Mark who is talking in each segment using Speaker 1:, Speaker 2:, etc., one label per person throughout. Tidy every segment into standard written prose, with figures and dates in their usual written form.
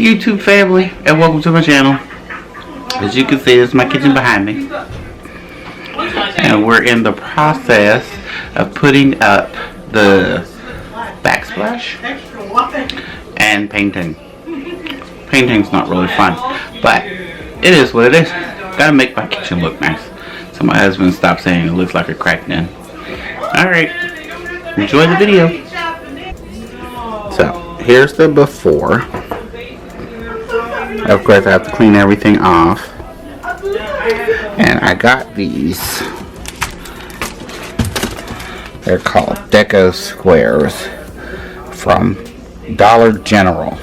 Speaker 1: YouTube family, and welcome to my channel. As you can see, this is my kitchen behind me, and we're in the process of putting up the backsplash and painting. Painting's not really fun, but it is what it is. Gotta make my kitchen look nice, so my husband stopped saying it looks like a crack den. Alright, enjoy the video. So here's the before. Of course I have to clean everything off, and I got these. They're called Deco Squares from Dollar General,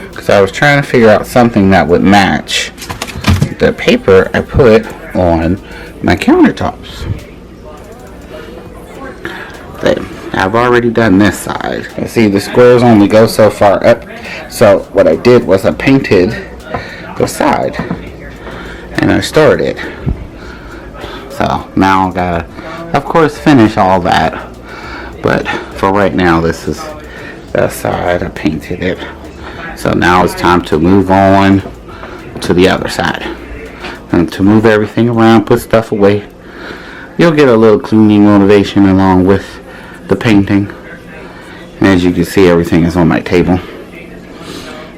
Speaker 1: because I was trying to figure out something that would match the paper I put on my countertops. I've already done this side. You see, the squares only go so far up, so what I did was I painted the side and I stored it. So now I gotta, of course, finish all that, but for right now this is the side. I painted it, so now it's time to move on to the other side and to move everything around, put stuff away. You'll get a little cleaning motivation along with the painting. And as you can see, everything is on my table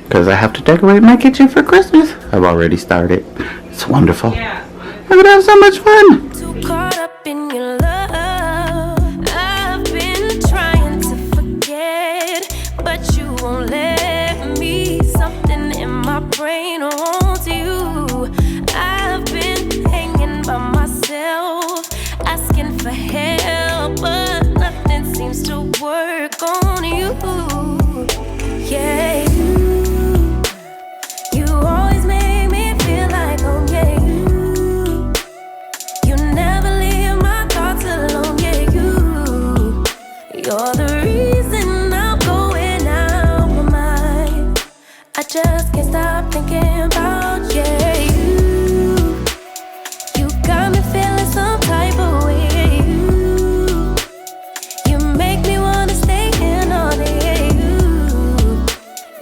Speaker 1: because I have to decorate my kitchen for Christmas. I've already started. It's wonderful. I'm gonna have so much fun.
Speaker 2: Too caught up in your love. I've been trying to forget, but you won't let me. Something in my brain wants you. I've been hanging by myself, asking for help, but nothing seems to work on you. Yeah, you always make me feel like home. Yeah, you never leave my thoughts alone. Yeah, you're the reason I'm going out my mind. I just can't stop thinking about you. You got me feeling some type of way.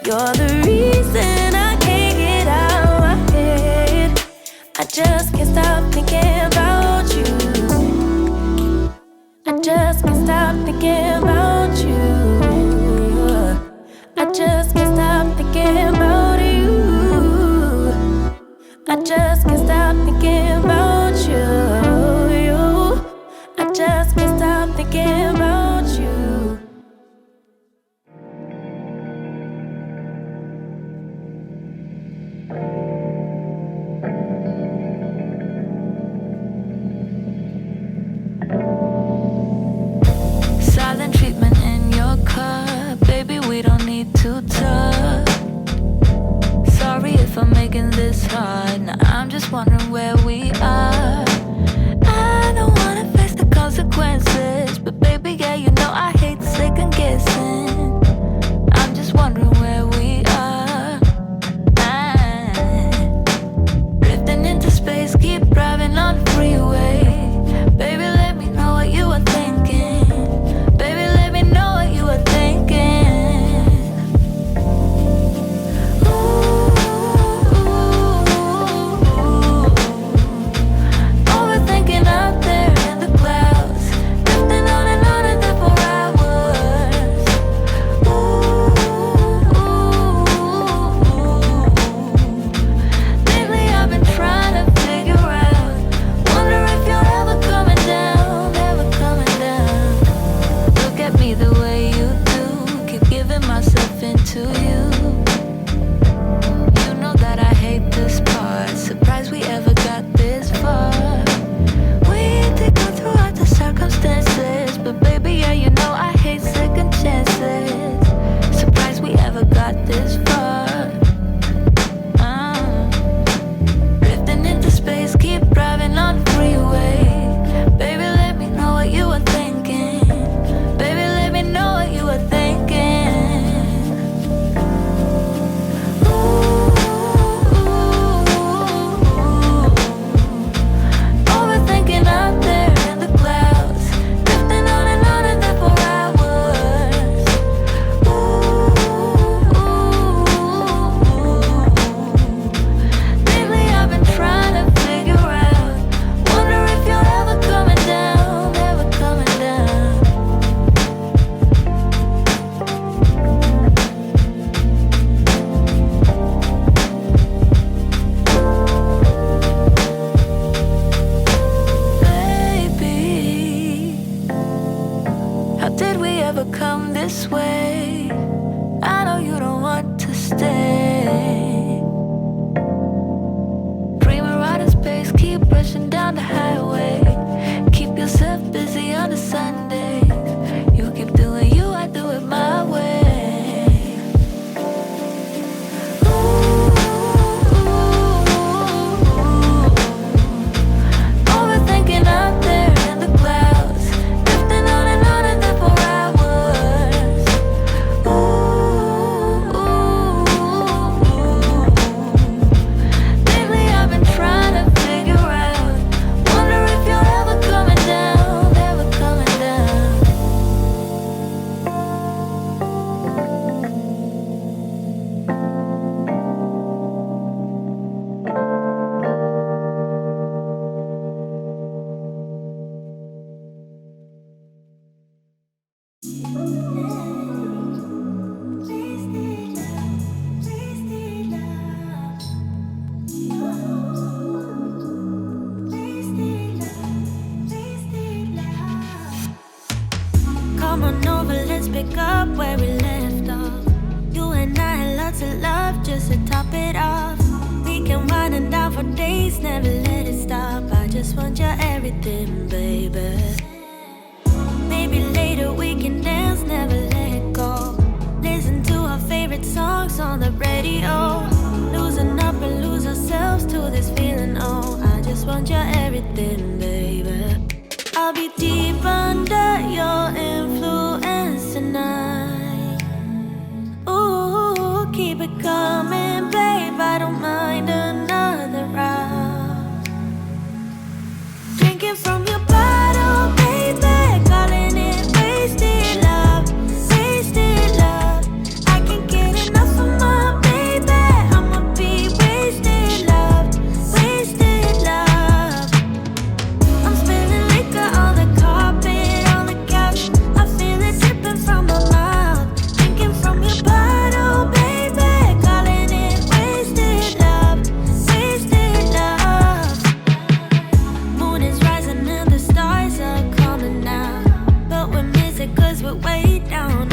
Speaker 2: You're the reason I can't get out my head. I just can't stop thinking about you. I just can't stop thinking about you. Did we ever come this way? I know you don't want to stay. Bring me right in space, keep rushing down the highway. Keep yourself busy on the Sundays. You keep doing you, I do it my way. Overthinking out there in the clouds, drifting on and there for hours. Lately I've been trying to figure out, wonder if you're ever coming down, ever coming down. Come on over, let's pick up where we left off. You and I had lots of love just to top it off. We can wind and down for days, never let it stop. I just want your everything, baby. Maybe later we can dance, never let go. Listen to our favorite songs on the radio. Losing up and lose ourselves to this feeling, oh. I just want your everything, baby. I'll be deep under your influence tonight. Ooh, keep it coming, babe. I don't mind another round. Drinking from your bottle, baby. Calling it wasted love, wasted love. I can't get enough of my baby. I'ma be wasted love, wasted love. I'm spilling liquor on the carpet, on the couch. I feel it dripping from my mouth. Drinking from your bottle, baby. Calling it wasted love, wasted love. Moon is rising and the stars are coming out, but we miss it 'cause we're way down